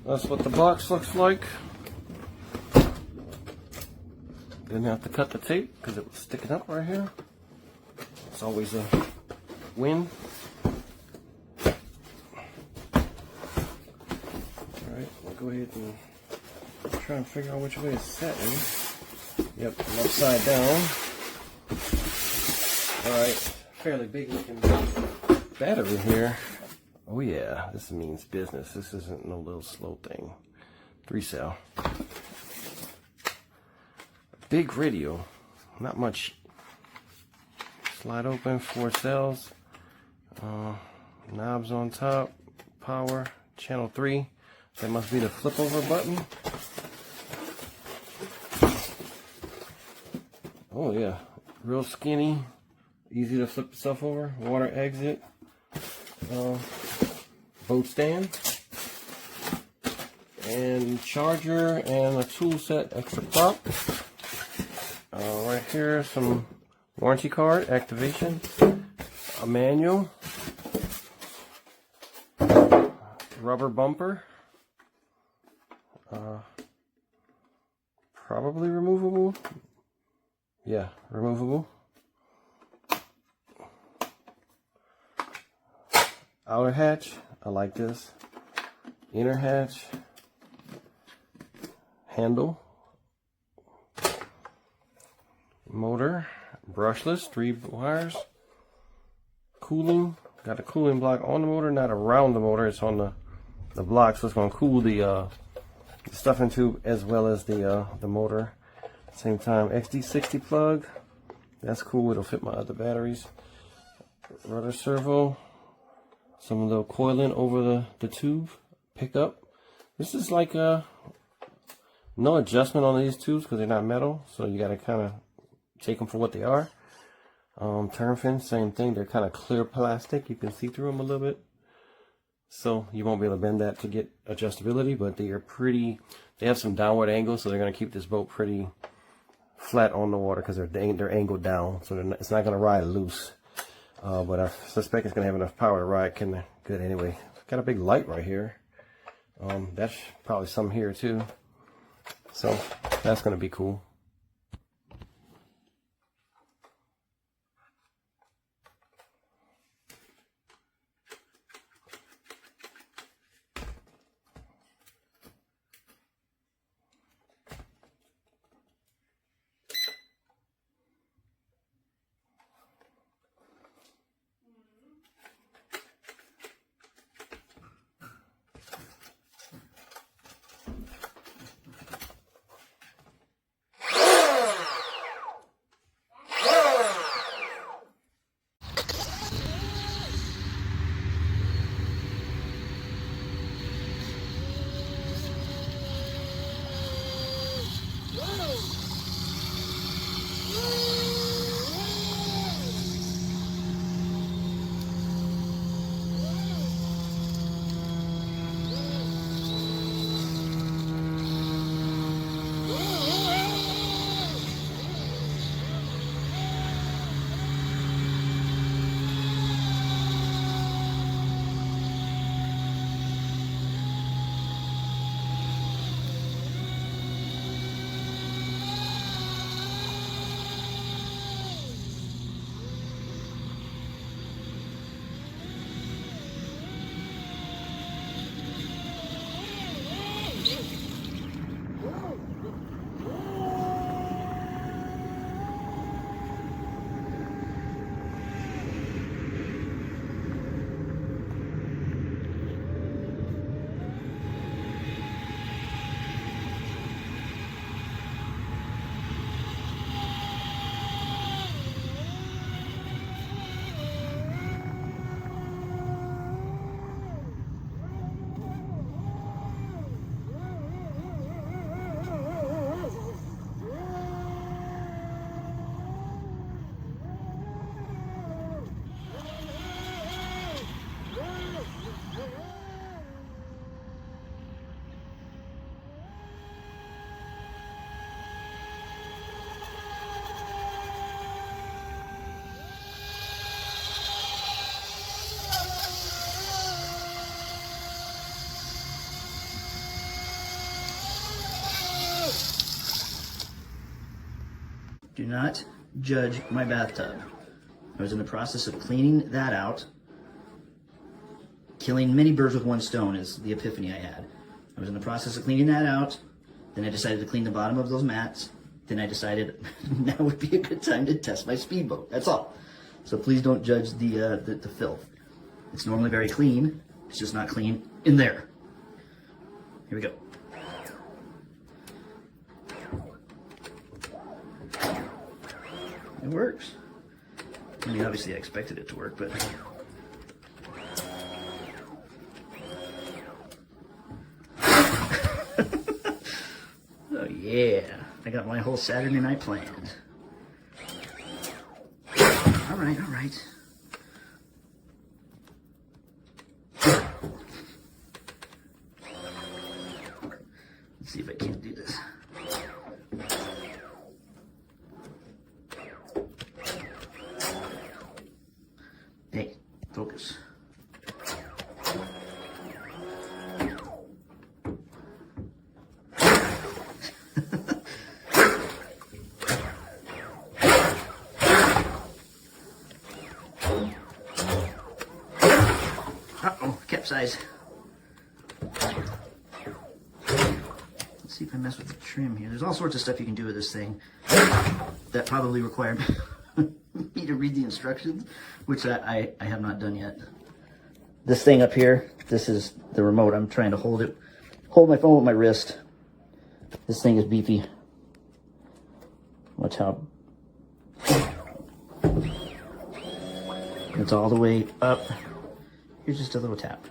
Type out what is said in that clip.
That's what the box looks like. Didn't have to cut the tape because it was sticking up right here. It's always a win. Alright, we'll go ahead and try and figure out which way it's setting. Yep, I'm upside down. Alright, fairly big looking battery here. Oh yeah, this means business. This isn't no little slow thing. 3-cell. Big radio. Not much. Slide open, 4 cells. Knobs on top. Power. Channel 3. That must be the flip over button. Oh yeah. Real skinny. Easy to flip itself over. Water exit. Boat stand. And charger and a tool set extra prop. Right here, some warranty card, activation, a manual, rubber bumper, probably removable. Yeah, removable. Outer hatch, I like this. Inner hatch, handle. Motor, brushless, 3 wires. Cooling, got a cooling block on the motor, not around the motor, it's on the block, so it's going to cool the stuffing tube as well as the motor. Same time, XD60 plug, that's cool, it'll fit my other batteries. Rudder servo, some little coiling over the tube, pickup. This is like no adjustment on these tubes because they're not metal, so you got to kind of take them for what they are. Turn fins, same thing. They're kind of clear plastic. You can see through them a little bit. So you won't be able to bend that to get adjustability, but they are pretty, they have some downward angles, so they're going to keep this boat pretty flat on the water because they're angled down. So it's not going to ride loose. But I suspect it's going to have enough power to ride good anyway. Got a big light right here. That's probably some here too. So that's going to be cool. not judge my bathtub. I was in the process of cleaning that out. Killing many birds with one stone is the epiphany I had. I was in the process of cleaning that out. Then I decided to clean the bottom of those mats. Then I decided now would be a good time to test my speedboat. That's all. So please don't judge the filth. It's normally very clean. It's just not clean in there. Here we go. It works. I mean, obviously I expected it to work, but... Oh yeah, I got my whole Saturday night planned. All right, all right. Let's see if I can't do this. Hey, focus. Uh-oh, capsize. Let's see if I mess with the trim here. There's all sorts of stuff you can do with this thing that probably required me to read the instructions, which I have not done yet. This thing up here, this is the remote. I'm trying to hold my phone with my wrist. This thing is beefy. Watch how it's all the way up. Here's just a little tap.